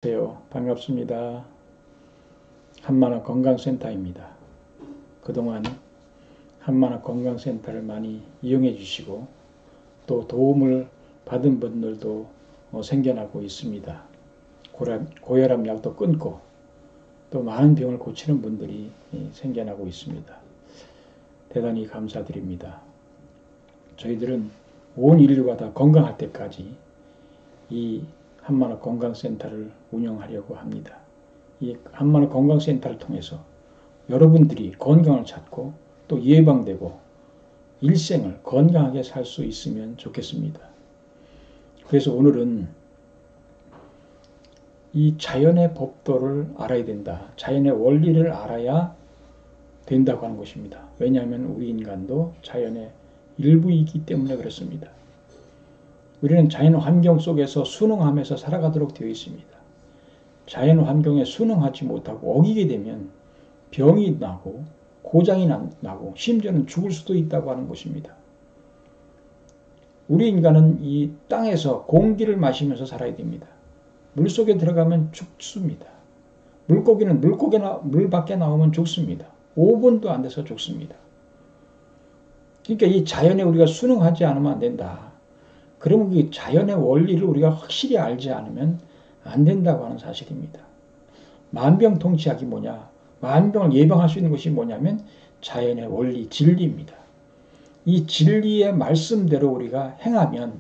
안녕하세요. 반갑습니다. 한만화 건강센터입니다. 그동안 한만화 건강센터를 많이 이용해 주시고 또 도움을 받은 분들도 생겨나고 있습니다. 고혈압 약도 끊고 또 많은 병을 고치는 분들이 생겨나고 있습니다. 대단히 감사드립니다. 저희들은 온 인류가 다 건강할 때까지 이 한만화 건강센터를 운영하려고 합니다. 이 한만화 건강센터를 통해서 여러분들이 건강을 찾고 또 예방되고 일생을 건강하게 살 수 있으면 좋겠습니다. 그래서 오늘은 이 자연의 법도를 알아야 된다. 자연의 원리를 알아야 된다고 하는 것입니다. 왜냐하면 우리 인간도 자연의 일부이기 때문에 그렇습니다. 우리는 자연 환경 속에서 순응하면서 살아가도록 되어 있습니다. 자연 환경에 순응하지 못하고 어기게 되면 병이 나고 고장이 나고 심지어는 죽을 수도 있다고 하는 것입니다. 우리 인간은 이 땅에서 공기를 마시면서 살아야 됩니다. 물속에 들어가면 죽습니다. 물고기는 물 밖에 나오면 죽습니다. 5분도 안 돼서 죽습니다. 그러니까 이 자연에 우리가 순응하지 않으면 안 된다. 그러면 그 자연의 원리를 우리가 확실히 알지 않으면 안 된다고 하는 사실입니다. 만병통치약이 뭐냐? 만병을 예방할 수 있는 것이 뭐냐면 자연의 원리, 진리입니다. 이 진리의 말씀대로 우리가 행하면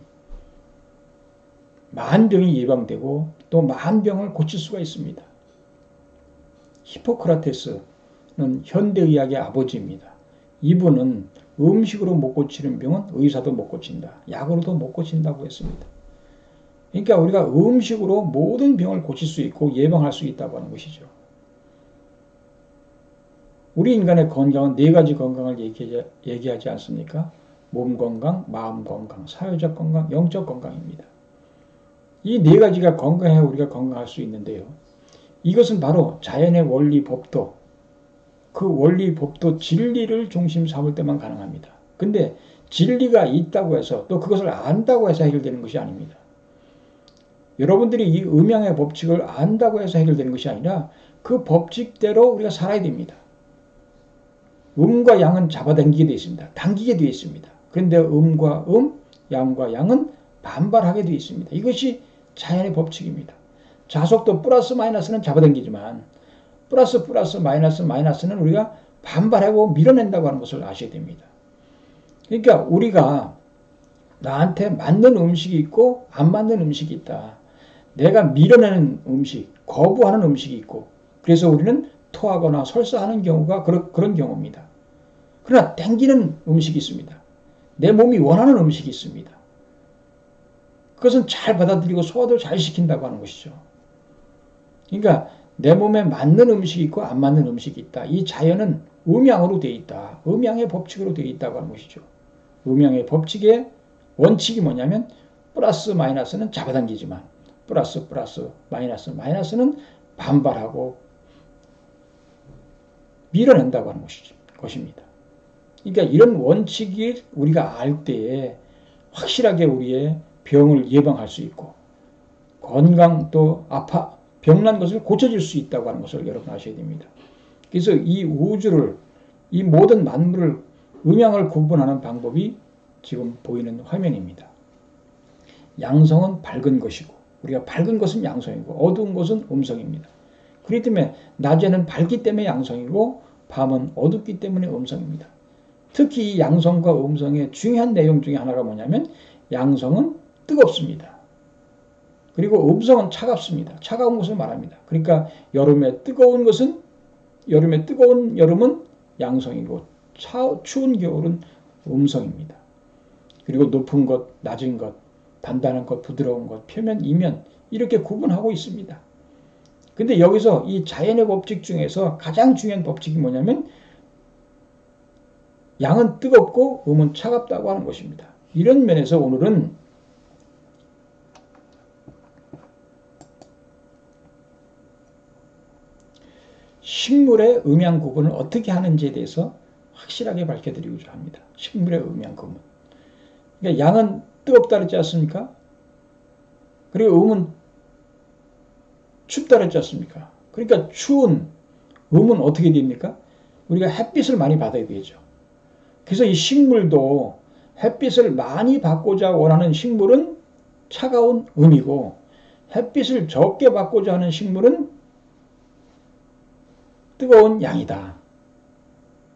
만병이 예방되고 또 만병을 고칠 수가 있습니다. 히포크라테스는 현대의학의 아버지입니다. 이분은 음식으로 못 고치는 병은 의사도 못 고친다. 약으로도 못 고친다고 했습니다. 그러니까 우리가 음식으로 모든 병을 고칠 수 있고 예방할 수 있다고 하는 것이죠. 우리 인간의 건강은 네 가지 건강을 얘기하지 않습니까? 몸 건강, 마음 건강, 사회적 건강, 영적 건강입니다. 이 네 가지가 건강해야 우리가 건강할 수 있는데요. 이것은 바로 자연의 원리 법도, 그 원리 법도 진리를 중심 삼을 때만 가능합니다. 근데 진리가 있다고 해서 또 그것을 안다고 해서 해결되는 것이 아닙니다. 여러분들이 이 음양의 법칙을 안다고 해서 해결되는 것이 아니라 그 법칙대로 우리가 살아야 됩니다. 음과 양은 잡아당기게 되어 있습니다. 당기게 되어 있습니다. 그런데 음과 양과 양은 반발하게 되어 있습니다. 이것이 자연의 법칙입니다. 자속도 플러스 마이너스는 잡아당기지만 플러스 마이너스는 우리가 반발하고 밀어낸다고 하는 것을 아셔야 됩니다. 그러니까 우리가 나한테 맞는 음식이 있고 안 맞는 음식이 있다. 내가 밀어내는 음식, 거부하는 음식이 있고 그래서 우리는 토하거나 설사하는 경우가 그런 경우입니다. 그러나 땡기는 음식이 있습니다. 내 몸이 원하는 음식이 있습니다. 그것은 잘 받아들이고 소화도 잘 시킨다고 하는 것이죠. 그러니까 내 몸에 맞는 음식이 있고 안 맞는 음식이 있다. 이 자연은 음양으로 되어 있다. 음양의 법칙으로 되어 있다고 하는 것이죠. 음양의 법칙의 원칙이 뭐냐면 플러스 마이너스는 잡아당기지만 플러스 마이너스는 반발하고 밀어낸다고 하는 것입니다. 그러니까 이런 원칙이 우리가 알 때에 확실하게 우리의 병을 예방할 수 있고 건강 또 병난 것을 고쳐질 수 있다고 하는 것을 여러분 아셔야 됩니다. 그래서 이 우주를, 이 모든 만물을 음양을 구분하는 방법이 지금 보이는 화면입니다. 양성은 밝은 것이고 우리가 밝은 것은 양성이고 어두운 것은 음성입니다. 그렇기 때문에 낮에는 밝기 때문에 양성이고 밤은 어둡기 때문에 음성입니다. 특히 이 양성과 음성의 중요한 내용 중에 하나가 뭐냐면 양성은 뜨겁습니다. 그리고 음성은 차갑습니다. 차가운 것을 말합니다. 그러니까 여름에 뜨거운 여름은 양성이고 추운 겨울은 음성입니다. 그리고 높은 것, 낮은 것, 단단한 것, 부드러운 것, 표면, 이면 이렇게 구분하고 있습니다. 근데 여기서 이 자연의 법칙 중에서 가장 중요한 법칙이 뭐냐면 양은 뜨겁고 음은 차갑다고 하는 것입니다. 이런 면에서 오늘은 식물의 음양 구분을 어떻게 하는지에 대해서 확실하게 밝혀드리고자 합니다. 식물의 음양 구분. 그러니까 양은 뜨겁다 그랬지 않습니까? 그리고 음은 춥다 그랬지 않습니까? 그러니까 추운 음은 어떻게 됩니까? 우리가 햇빛을 많이 받아야 되죠. 그래서 이 식물도 햇빛을 많이 받고자 원하는 식물은 차가운 음이고, 햇빛을 적게 받고자 하는 식물은 뜨거운 양이다.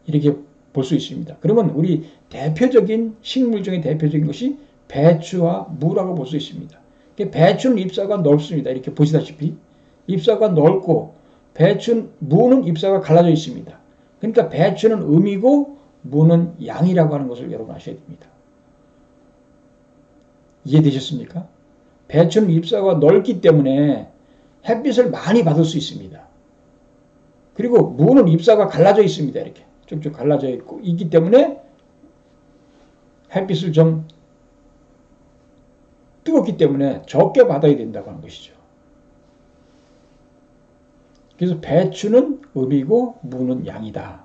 이렇게 볼 수 있습니다. 그러면 우리 대표적인 식물 중에 대표적인 것이 배추와 무라고 볼 수 있습니다. 배추는 잎사가 넓습니다. 이렇게 보시다시피 잎사가 넓고, 무는 잎사가 갈라져 있습니다. 그러니까 배추는 음이고 무는 양이라고 하는 것을 여러분 아셔야 됩니다. 이해되셨습니까? 배추는 잎사가 넓기 때문에 햇빛을 많이 받을 수 있습니다. 그리고 무는 잎사가 갈라져 있습니다. 이렇게 쭉쭉 갈라져 있기 때문에 햇빛을 좀 뜨겁기 때문에 적게 받아야 된다고 하는 것이죠. 그래서 배추는 음이고 무는 양이다.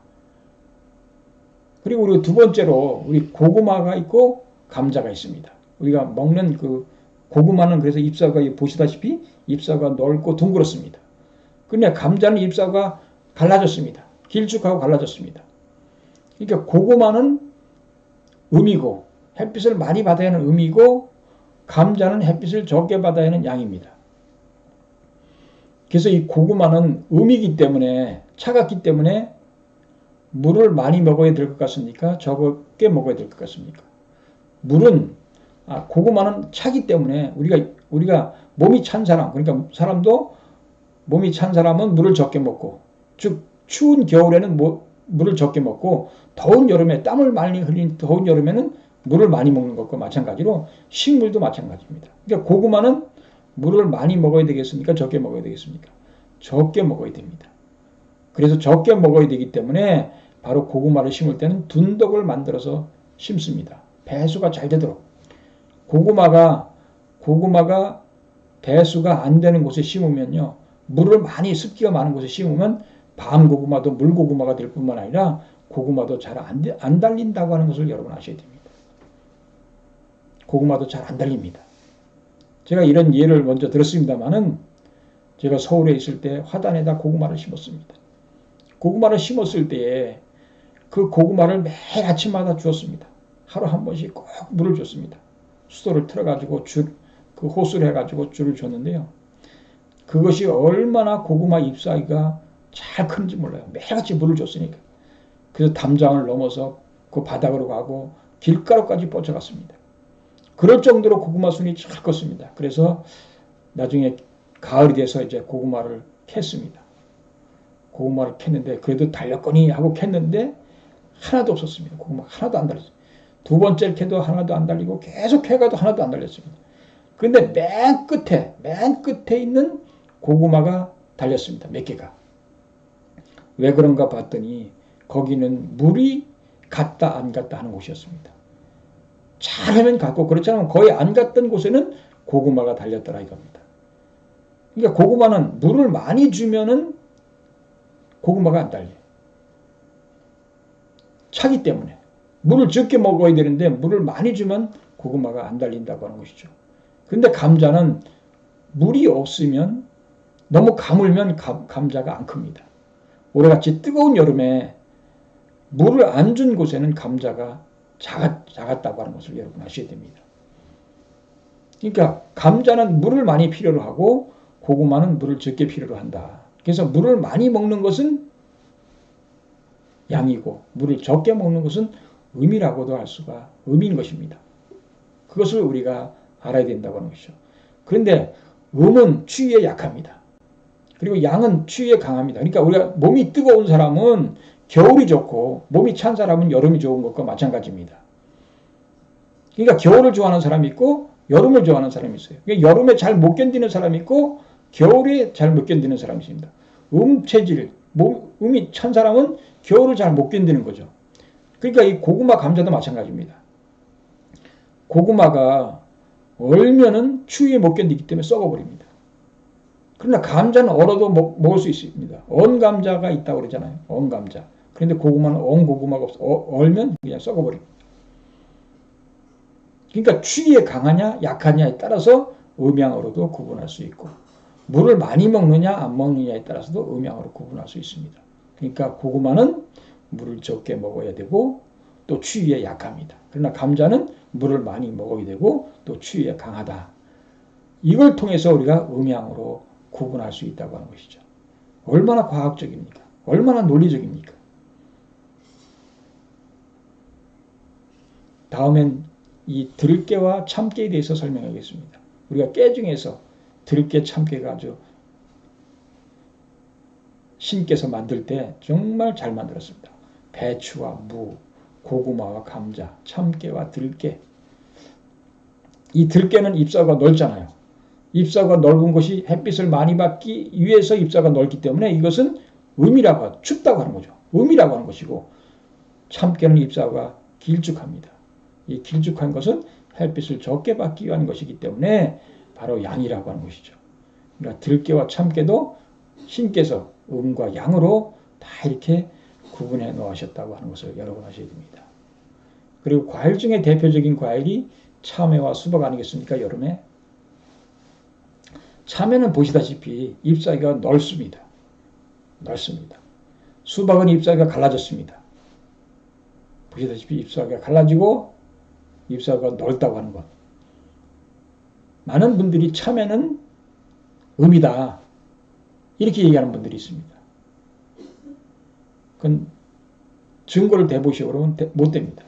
그리고 우리 두 번째로 우리 고구마가 있고 감자가 있습니다. 우리가 먹는 그 고구마는 그래서 잎사가 보시다시피 잎사가 넓고 둥그렇습니다. 그런데 감자는 잎사가 갈라졌습니다. 길쭉하고 갈라졌습니다. 그러니까 고구마는 음이고 햇빛을 많이 받아야 하는 음이고, 감자는 햇빛을 적게 받아야 하는 양입니다. 그래서 이 고구마는 음이기 때문에, 차갑기 때문에 물을 많이 먹어야 될 것 같습니까? 적게 먹어야 될 것 같습니까? 고구마는 차기 때문에 우리가 몸이 찬 사람, 그러니까 사람도 몸이 찬 사람은 물을 적게 먹고, 즉 추운 겨울에는 물을 적게 먹고, 더운 여름에 땀을 많이 흘린 더운 여름에는 물을 많이 먹는 것과 마찬가지로 식물도 마찬가지입니다. 그러니까 고구마는 물을 많이 먹어야 되겠습니까? 적게 먹어야 되겠습니까? 적게 먹어야 됩니다. 그래서 적게 먹어야 되기 때문에 바로 고구마를 심을 때는 둔덕을 만들어서 심습니다. 배수가 잘 되도록. 고구마가 배수가 안 되는 곳에 심으면요, 물을 많이 습기가 많은 곳에 심으면 밤고구마도 물고구마가 될 뿐만 아니라 고구마도 잘 안 달린다고 하는 것을 여러분 아셔야 됩니다. 고구마도 잘 안 달립니다. 제가 이런 예를 먼저 들었습니다만은, 제가 서울에 있을 때 화단에다 고구마를 심었습니다. 고구마를 심었을 때에 그 고구마를 매일 아침마다 주었습니다. 하루 한 번씩 꼭 물을 줬습니다. 수도를 틀어가지고 그 호수를 해가지고 줄을 줬는데요. 그것이 얼마나 고구마 잎사귀가 잘 크는지 몰라요. 매일같이 물을 줬으니까. 그래서 담장을 넘어서 그 바닥으로 가고 길가로까지 뻗쳐갔습니다. 그럴 정도로 고구마 순이 잘 컸습니다. 그래서 나중에 가을이 돼서 이제 고구마를 캤습니다. 고구마를 캤는데 그래도 달렸거니 하고 캤는데 하나도 없었습니다. 고구마 하나도 안 달렸어요. 두 번째를 캐도 하나도 안 달리고 계속 캐가도 하나도 안 달렸습니다. 그런데 맨 끝에 있는 고구마가 달렸습니다. 몇 개가. 왜 그런가 봤더니 거기는 물이 갔다 안 갔다 하는 곳이었습니다. 잘하면 갔고 그렇지 않으면 거의 안 갔던 곳에는 고구마가 달렸더라 이겁니다. 그러니까 고구마는 물을 많이 주면은 고구마가 안 달려요. 차기 때문에. 물을 적게 먹어야 되는데 물을 많이 주면 고구마가 안 달린다고 하는 것이죠. 그런데 감자는 물이 없으면, 너무 가물면 감자가 안 큽니다. 올해같이 뜨거운 여름에 물을 안 준 곳에는 감자가 작았다고 하는 것을 여러분 아셔야 됩니다. 그러니까 감자는 물을 많이 필요로 하고 고구마는 물을 적게 필요로 한다. 그래서 물을 많이 먹는 것은 양이고 물을 적게 먹는 것은 음이라고도 할 수가 음인 것입니다. 그것을 우리가 알아야 된다고 하는 것이죠. 그런데 음은 추위에 약합니다. 그리고 양은 추위에 강합니다. 그러니까 우리가 몸이 뜨거운 사람은 겨울이 좋고 몸이 찬 사람은 여름이 좋은 것과 마찬가지입니다. 그러니까 겨울을 좋아하는 사람이 있고 여름을 좋아하는 사람이 있어요. 그러니까 여름에 잘 못 견디는 사람이 있고 겨울에 잘 못 견디는 사람이 있습니다. 체질, 음이 찬 사람은 겨울을 잘 못 견디는 거죠. 그러니까 이 고구마, 감자도 마찬가지입니다. 고구마가 얼면은 추위에 못 견디기 때문에 썩어버립니다. 그러나 감자는 얼어도 먹을 수 있습니다. 언 감자가 있다고 그러잖아요. 언 감자. 그런데 고구마는 언 고구마가 없어. 얼면 그냥 썩어버립니다. 그러니까 추위에 강하냐 약하냐에 따라서 음양으로도 구분할 수 있고 물을 많이 먹느냐 안 먹느냐에 따라서도 음양으로 구분할 수 있습니다. 그러니까 고구마는 물을 적게 먹어야 되고 또 추위에 약합니다. 그러나 감자는 물을 많이 먹어야 되고 또 추위에 강하다. 이걸 통해서 우리가 음양으로 구분할 수 있다고 하는 것이죠. 얼마나 과학적입니까? 얼마나 논리적입니까? 다음엔 이 들깨와 참깨에 대해서 설명하겠습니다. 우리가 깨 중에서 들깨, 참깨가 아주 신께서 만들 때 정말 잘 만들었습니다. 배추와 무, 고구마와 감자, 참깨와 들깨. 이 들깨는 잎사가 넓잖아요. 잎사가 넓은 것이 햇빛을 많이 받기 위해서 잎사가 넓기 때문에 이것은 음이라고, 춥다고 하는 거죠. 음이라고 하는 것이고, 참깨는 잎사가 길쭉합니다. 이 길쭉한 것은 햇빛을 적게 받기 위한 것이기 때문에 바로 양이라고 하는 것이죠. 그러니까 들깨와 참깨도 신께서 음과 양으로 다 이렇게 구분해 놓으셨다고 하는 것을 여러분 아셔야 됩니다. 그리고 과일 중에 대표적인 과일이 참외와 수박 아니겠습니까? 여름에. 참외는 보시다시피 잎사귀가 넓습니다. 넓습니다. 수박은 잎사귀가 갈라졌습니다. 보시다시피 잎사귀가 갈라지고 잎사귀가 넓다고 하는 것. 많은 분들이 참외는 음이다. 이렇게 얘기하는 분들이 있습니다. 그건 증거를 대보시오 그러면 못 됩니다.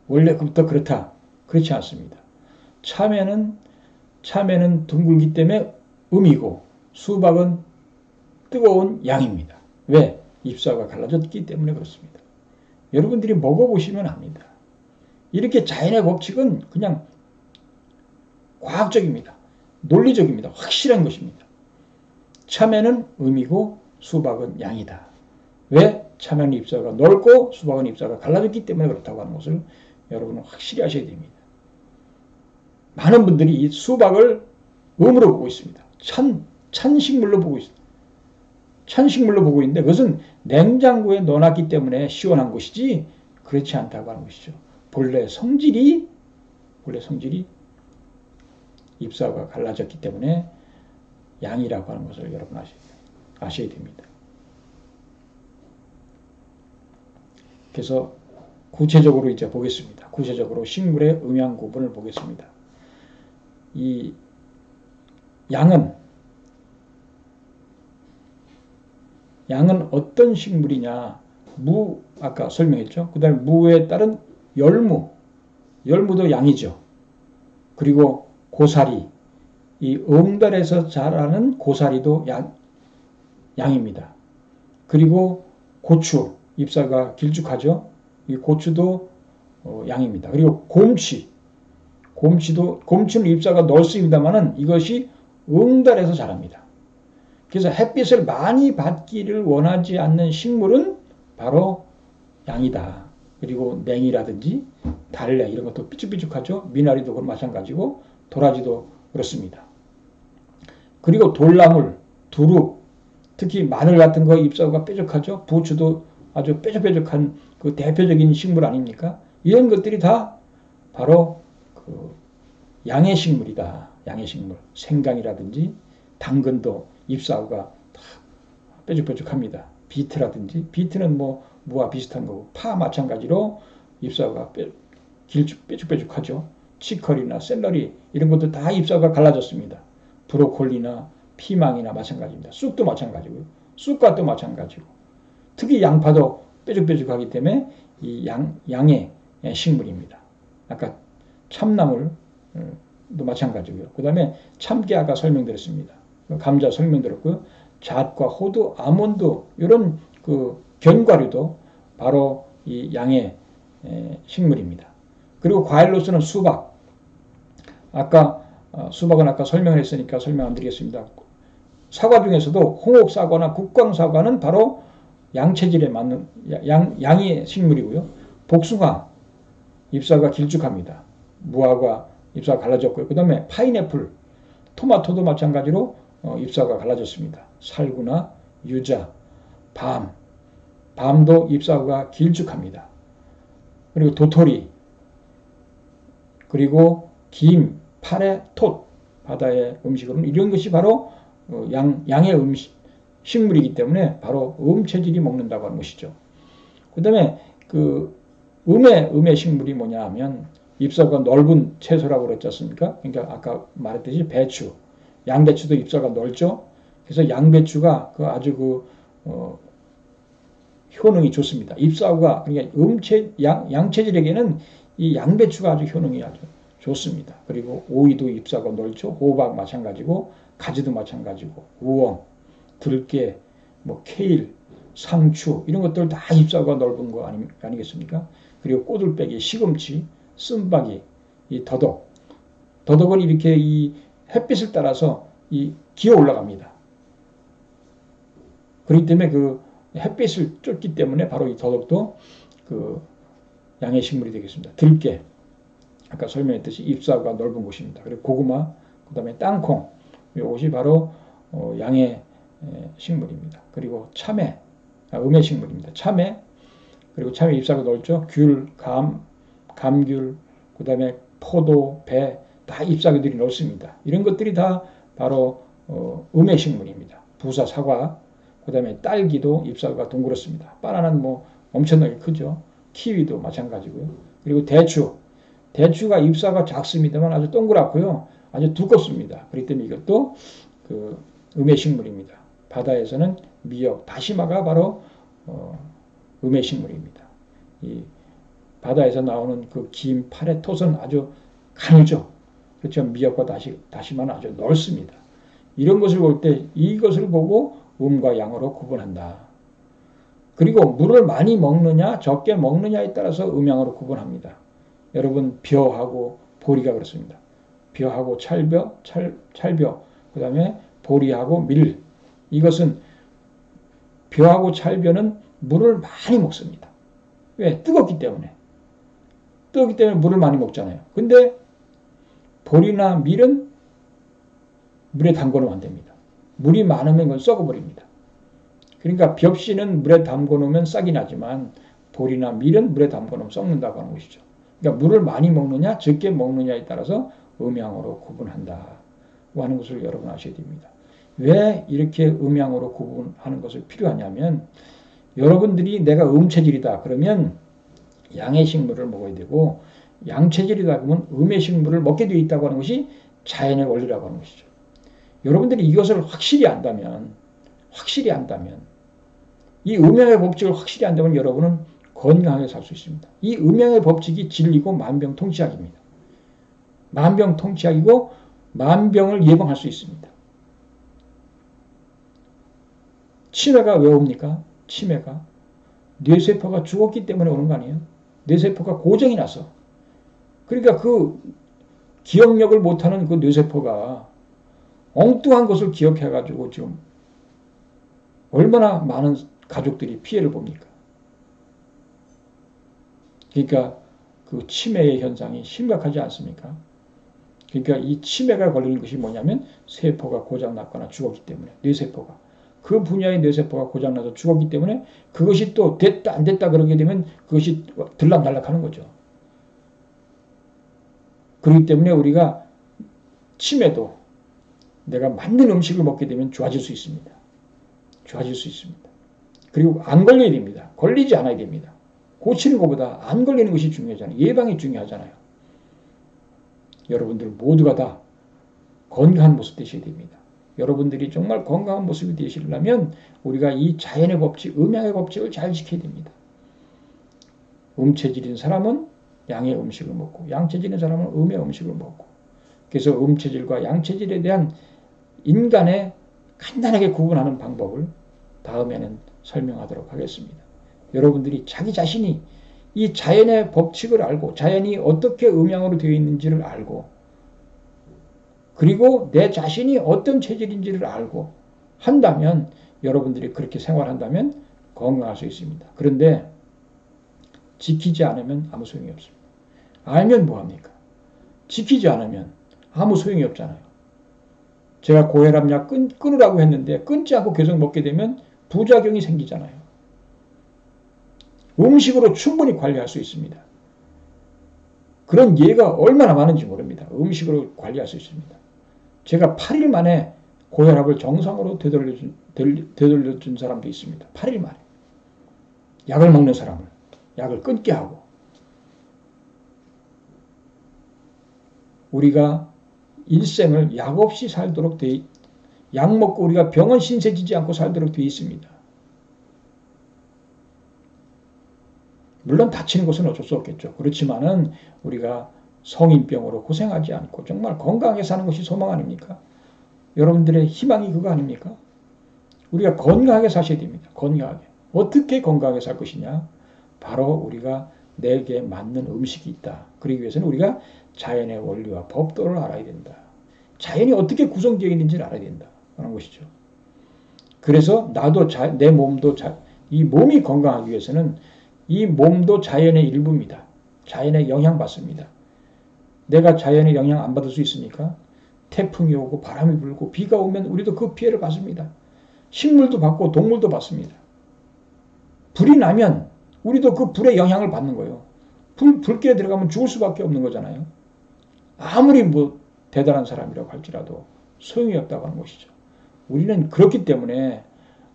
원래부터 그렇다. 그렇지 않습니다. 참외는 둥글기 때문에 음이고 수박은 뜨거운 양입니다. 왜? 잎사가 갈라졌기 때문에 그렇습니다. 여러분들이 먹어보시면 압니다. 이렇게 자연의 법칙은 그냥 과학적입니다. 논리적입니다. 확실한 것입니다. 참외는 음이고 수박은 양이다. 왜? 참외는 잎사가 넓고 수박은 잎사가 갈라졌기 때문에 그렇다고 하는 것을 여러분은 확실히 아셔야 됩니다. 많은 분들이 이 수박을 음으로 보고 있습니다. 찬 식물로 보고 있습니다. 찬 식물로 보고 있는데 그것은 냉장고에 넣어놨기 때문에 시원한 것이지 그렇지 않다고 하는 것이죠. 본래 성질이 잎사가 갈라졌기 때문에 양이라고 하는 것을 여러분 아셔야 됩니다. 그래서 구체적으로 이제 보겠습니다. 구체적으로 식물의 음양 구분을 보겠습니다. 이 양은 어떤 식물이냐? 무 아까 설명했죠. 그 다음에 무에 따른 열무도 양이죠. 그리고 고사리, 이 응달에서 자라는 고사리도 양입니다. 그리고 고추, 잎사가 길쭉하죠. 이 고추도 양입니다. 그리고 곰치는 잎사가 넓습니다만은 이것이 응달에서 자랍니다. 그래서 햇빛을 많이 받기를 원하지 않는 식물은 바로 양이다. 그리고 냉이라든지 달래 이런 것도 삐죽삐죽하죠. 미나리도 그건 마찬가지고 도라지도 그렇습니다. 그리고 돌나물, 두릅, 특히 마늘 같은 거 잎사가 뾰족하죠. 부추도 아주 뾰족뾰족한 그 대표적인 식물 아닙니까? 이런 것들이 다 바로 그 양의 식물이다. 양의 식물. 생강이라든지 당근도 잎사가 다 뾰족뾰족합니다. 비트는 뭐 무와 비슷한 거고 파 마찬가지로 잎사가 뾰족뾰족하죠. 치커리나 샐러리 이런 것도 다 잎사가 갈라졌습니다. 브로콜리나 피망이나 마찬가지입니다. 쑥도 마찬가지고요. 쑥갓도 마찬가지고 특히 양파도 뾰족뾰족하기 때문에 이 양의 식물입니다. 아까 참나물도 마찬가지고요. 그 다음에 참깨 아까 설명드렸습니다. 감자 설명드렸고요. 잣과 호두, 아몬드 이런 그 견과류도 바로 이 양의 식물입니다. 그리고 과일로서는 수박. 수박은 아까 설명을 했으니까 설명 안 드리겠습니다. 사과 중에서도 홍옥사과나 국광사과는 바로 양체질에 맞는 양의 식물이고요. 복숭아 잎사가 길쭉합니다. 무화과 잎사가 갈라졌고요. 그 다음에 파인애플, 토마토도 마찬가지로 잎사가 갈라졌습니다. 살구나 유자, 밤도 잎사가 길쭉합니다. 그리고 도토리, 그리고 김, 파래, 톳, 바다의 음식으로는 이런 것이 바로 양의 식물이기 때문에 바로 음체질이 먹는다고 하는 것이죠. 그 다음에 그 음의 식물이 뭐냐 하면 잎사귀가 넓은 채소라고 그랬지 않습니까? 그러니까 아까 말했듯이 배추, 양배추도 잎사귀가 넓죠. 그래서 양배추가 그 아주 효능이 좋습니다. 잎사귀가 그러니까 양체질에게는 이 양배추가 아주 효능이 아주 좋습니다. 그리고 오이도 잎사귀가 넓죠. 호박 마찬가지고 가지도 마찬가지고 우엉, 들깨, 뭐 케일, 상추 이런 것들 다 잎사귀가 넓은 거 아니겠습니까? 그리고 꼬들빼기, 시금치, 쓴바기, 이 더덕은 이렇게 이 햇빛을 따라서 기어 올라갑니다. 그렇기 때문에 그 햇빛을 쫓기 때문에 바로 이 더덕도 그 양의 식물이 되겠습니다. 들깨, 아까 설명했듯이 잎사귀가 넓은 곳입니다. 그리고 고구마, 그 다음에 땅콩, 이것이 바로 양의 식물입니다. 그리고 참외, 음의 식물입니다. 참외, 그리고 참외 잎사귀가 넓죠. 귤, 감귤, 그 다음에 포도, 배, 다 잎사귀들이 넓습니다. 이런 것들이 다 바로 음의 식물입니다. 부사, 사과, 그 다음에 딸기도 잎사귀가 동그랗습니다. 바나나는 뭐 엄청나게 크죠. 키위도 마찬가지고요. 그리고 대추가 잎사귀가 작습니다만 아주 동그랗고요. 아주 두껍습니다. 그렇기 때문에 이것도 그 음의 식물입니다. 바다에서는 미역, 다시마가 바로 음의 식물입니다. 이 바다에서 나오는 그 긴 팔의 톳은 아주 가늘죠. 그렇죠. 미역과 다시마는 아주 넓습니다. 이런 것을 볼 때 이것을 보고 음과 양으로 구분한다. 그리고 물을 많이 먹느냐 적게 먹느냐에 따라서 음양으로 구분합니다. 여러분 벼하고 보리가 그렇습니다. 벼하고 찰벼, 그 다음에 보리하고 밀. 이것은 벼하고 찰벼는 물을 많이 먹습니다. 왜? 뜨겁기 때문에 물을 많이 먹잖아요. 근데 보리나 밀은 물에 담궈놓으면 안 됩니다. 물이 많으면 그건 썩어버립니다. 그러니까 벽씨는 물에 담궈놓으면 싹이 나지만 보리나 밀은 물에 담궈놓으면 썩는다고 하는 것이죠. 그러니까 물을 많이 먹느냐 적게 먹느냐에 따라서 음양으로 구분한다고 하는 것을 여러분 아셔야 됩니다. 왜 이렇게 음양으로 구분하는 것이 필요하냐면 여러분들이 내가 음체질이다 그러면 양의 식물을 먹어야 되고 양체질이다 그러면 음의 식물을 먹게 되어 있다고 하는 것이 자연의 원리라고 하는 것이죠. 여러분들이 이것을 확실히 안다면 이 음양의 법칙을 확실히 안다면 여러분은 건강하게 살 수 있습니다. 이 음양의 법칙이 진리고 만병통치약입니다. 만병통치약이고 만병을 예방할 수 있습니다. 치매가 왜 옵니까? 치매가 뇌세포가 죽었기 때문에 오는 거 아니에요? 뇌세포가 고정이 나서. 그러니까 그 기억력을 못하는 그 뇌세포가 엉뚱한 것을 기억해가지고 지금 얼마나 많은 가족들이 피해를 봅니까? 그러니까 그 치매의 현상이 심각하지 않습니까? 그러니까 이 치매가 걸리는 것이 뭐냐면 세포가 고장났거나 죽었기 때문에 뇌세포가 그 분야의 뇌세포가 고장나서 죽었기 때문에 그것이 또 됐다 안 됐다 그러게 되면 그것이 들락날락하는 거죠. 그렇기 때문에 우리가 치매도 내가 맞는 음식을 먹게 되면 좋아질 수 있습니다. 그리고 안 걸려야 됩니다. 걸리지 않아야 됩니다. 고치는 것보다 안 걸리는 것이 중요하잖아요. 예방이 중요하잖아요. 여러분들 모두가 다 건강한 모습 되셔야 됩니다. 여러분들이 정말 건강한 모습이 되시려면 우리가 이 자연의 법칙, 음양의 법칙을 잘 지켜야 됩니다. 음체질인 사람은 양의 음식을 먹고 양체질인 사람은 음의 음식을 먹고 그래서 음체질과 양체질에 대한 인간의 간단하게 구분하는 방법을 다음에는 설명하도록 하겠습니다. 여러분들이 자기 자신이 이 자연의 법칙을 알고 자연이 어떻게 음양으로 되어 있는지를 알고 그리고 내 자신이 어떤 체질인지를 알고 한다면 여러분들이 그렇게 생활한다면 건강할 수 있습니다. 그런데 지키지 않으면 아무 소용이 없습니다. 알면 뭐합니까? 지키지 않으면 아무 소용이 없잖아요. 제가 고혈압약 끊으라고 했는데 끊지 않고 계속 먹게 되면 부작용이 생기잖아요. 음식으로 충분히 관리할 수 있습니다. 그런 예가 얼마나 많은지 모릅니다. 음식으로 관리할 수 있습니다. 제가 8일 만에 고혈압을 정상으로 되돌려준 사람도 있습니다. 8일 만에. 약을 먹는 사람을 약을 끊게 하고. 우리가 일생을 약 없이 살도록 약 먹고 우리가 병원 신세지지 않고 살도록 되어 있습니다. 물론 다치는 것은 어쩔 수 없겠죠. 그렇지만은 우리가 성인병으로 고생하지 않고 정말 건강하게 사는 것이 소망 아닙니까? 여러분들의 희망이 그거 아닙니까? 우리가 건강하게 사셔야 됩니다. 건강하게. 어떻게 건강하게 살 것이냐? 바로 우리가 내게 맞는 음식이 있다. 그러기 위해서는 우리가 자연의 원리와 법도를 알아야 된다. 자연이 어떻게 구성되어 있는지를 알아야 된다. 그런 것이죠. 그래서 나도 내 몸도 이 몸이 건강하기 위해서는 이 몸도 자연의 일부입니다. 자연의 영향받습니다. 내가 자연의 영향 안 받을 수 있습니까? 태풍이 오고 바람이 불고 비가 오면 우리도 그 피해를 받습니다. 식물도 받고 동물도 받습니다. 불이 나면 우리도 그 불의 영향을 받는 거예요. 불길에 들어가면 죽을 수밖에 없는 거잖아요. 아무리 뭐 대단한 사람이라고 할지라도 소용이 없다고 하는 것이죠. 우리는 그렇기 때문에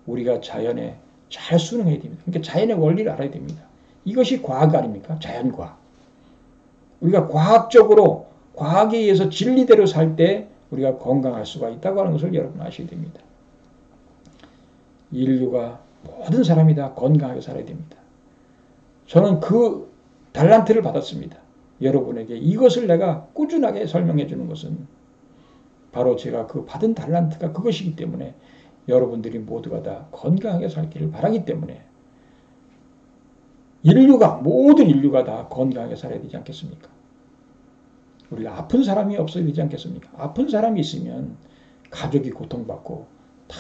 우리가 자연에 잘 순응해야 됩니다. 그러니까 자연의 원리를 알아야 됩니다. 이것이 과학 아닙니까? 자연과학. 우리가 과학적으로 과학에 의해서 진리대로 살 때 우리가 건강할 수가 있다고 하는 것을 여러분 아셔야 됩니다. 인류가 모든 사람이 다 건강하게 살아야 됩니다. 저는 그 달란트를 받았습니다. 여러분에게 이것을 내가 꾸준하게 설명해 주는 것은 바로 제가 그 받은 달란트가 그것이기 때문에 여러분들이 모두가 다 건강하게 살기를 바라기 때문에 모든 인류가 다 건강하게 살아야 되지 않겠습니까? 우리가 아픈 사람이 없어야 되지 않겠습니까? 아픈 사람이 있으면 가족이 고통받고 다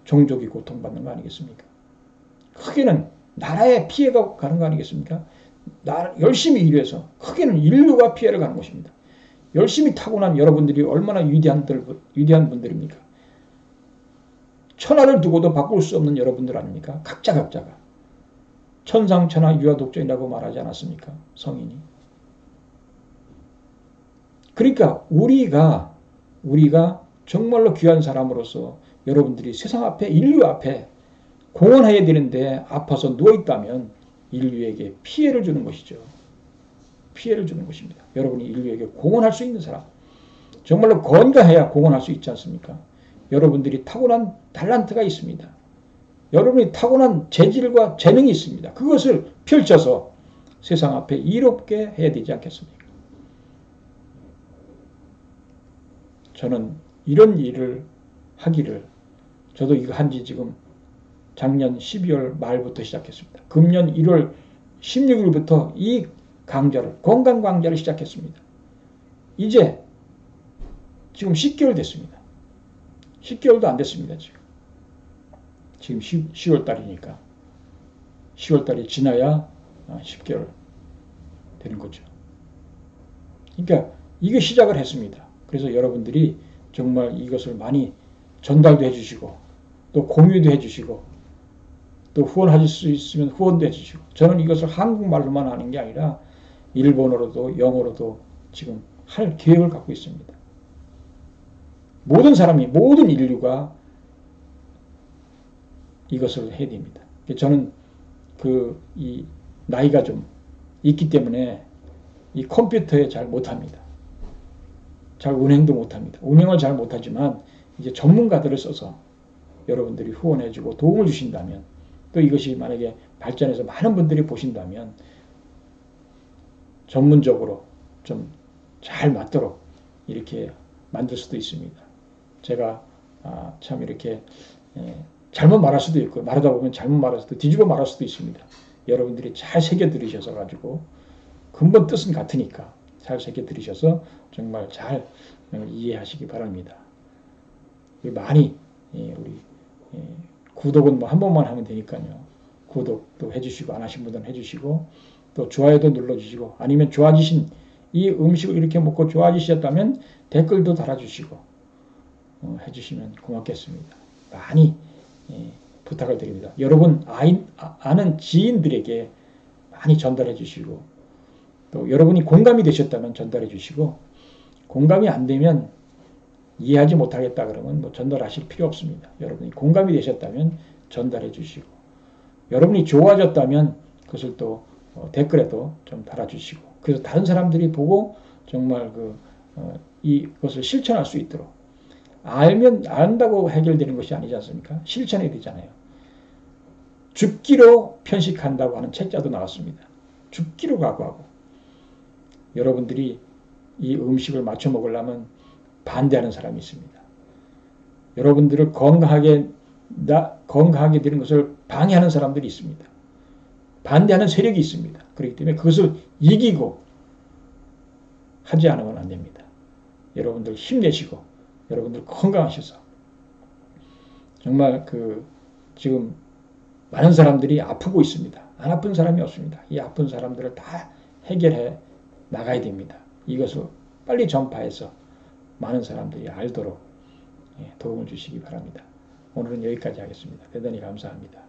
종족이 고통받는 거 아니겠습니까? 크게는 나라에 피해가 가는 거 아니겠습니까? 열심히 일해서 크게는 인류가 피해를 가는 것입니다. 열심히 타고난 여러분들이 얼마나 위대한 분들입니까? 천하를 두고도 바꿀 수 없는 여러분들 아닙니까? 각자가 천상천하 유아독존이라고 말하지 않았습니까? 성인이. 그러니까 우리가 정말로 귀한 사람으로서 여러분들이 세상 앞에 인류 앞에 공헌해야 되는데 아파서 누워있다면 인류에게 피해를 주는 것이죠. 피해를 주는 것입니다. 여러분이 인류에게 공헌할 수 있는 사람, 정말로 건강해야 공헌할 수 있지 않습니까? 여러분들이 타고난 달란트가 있습니다. 여러분이 타고난 재질과 재능이 있습니다. 그것을 펼쳐서 세상 앞에 이롭게 해야 되지 않겠습니까? 저는 이런 일을 하기를, 저도 이거 한지 지금 작년 12월 말부터 시작했습니다. 금년 1월 16일부터 이 건강 강좌를 시작했습니다. 이제 지금 10개월 됐습니다. 10개월도 안 됐습니다. 지금 10월 달이니까 10월 달이 지나야 10개월 되는 거죠. 그러니까 이게 시작을 했습니다. 그래서 여러분들이 정말 이것을 많이 전달도 해주시고 또 공유도 해주시고 또 후원하실 수 있으면 후원도 해주시고, 저는 이것을 한국말로만 하는 게 아니라 일본어로도 영어로도 지금 할 계획을 갖고 있습니다. 모든 인류가 이것을 해야 됩니다. 저는 이 나이가 좀 있기 때문에 이 컴퓨터에 잘 못합니다. 잘 운행도 못합니다. 운행을 잘 못하지만 이제 전문가들을 써서 여러분들이 후원해주고 도움을 주신다면, 또 이것이 만약에 발전해서 많은 분들이 보신다면 전문적으로 좀 잘 맞도록 이렇게 만들 수도 있습니다. 제가 참 이렇게 잘못 말할 수도 있고, 말하다 보면 잘못 말할 수도, 뒤집어 말할 수도 있습니다. 여러분들이 잘 새겨 들으셔서 가지고, 근본 뜻은 같으니까 잘 새겨 들으셔서 정말 잘 이해하시기 바랍니다. 많이 우리 구독은 뭐 한 번만 하면 되니까요. 구독도 해주시고, 안 하신 분들은 해주시고, 또 좋아요도 눌러주시고, 아니면 좋아지신 이 음식을 이렇게 먹고 좋아지셨다면 댓글도 달아주시고 해주시면 고맙겠습니다. 많이 부탁을 드립니다. 여러분 아는 지인들에게 많이 전달해 주시고, 또 여러분이 공감이 되셨다면 전달해 주시고, 공감이 안 되면 이해하지 못하겠다 그러면 뭐 전달하실 필요 없습니다. 여러분이 공감이 되셨다면 전달해 주시고, 여러분이 좋아졌다면 그것을 또 댓글에도 좀 달아주시고, 그래서 다른 사람들이 보고 정말 이것을 실천할 수 있도록, 알면 안다고 해결되는 것이 아니지 않습니까? 실천해야 되잖아요. 죽기로 편식한다고 하는 책자도 나왔습니다. 죽기로 각오하고. 여러분들이 이 음식을 맞춰 먹으려면 반대하는 사람이 있습니다. 여러분들을 건강하게 되는 것을 방해하는 사람들이 있습니다. 반대하는 세력이 있습니다. 그렇기 때문에 그것을 이기고 하지 않으면 안 됩니다. 여러분들 힘내시고 여러분들 건강하셔서 정말 지금 많은 사람들이 아프고 있습니다. 안 아픈 사람이 없습니다. 이 아픈 사람들을 다 해결해 나가야 됩니다. 이것을 빨리 전파해서 많은 사람들이 알도록 도움을 주시기 바랍니다. 오늘은 여기까지 하겠습니다. 대단히 감사합니다.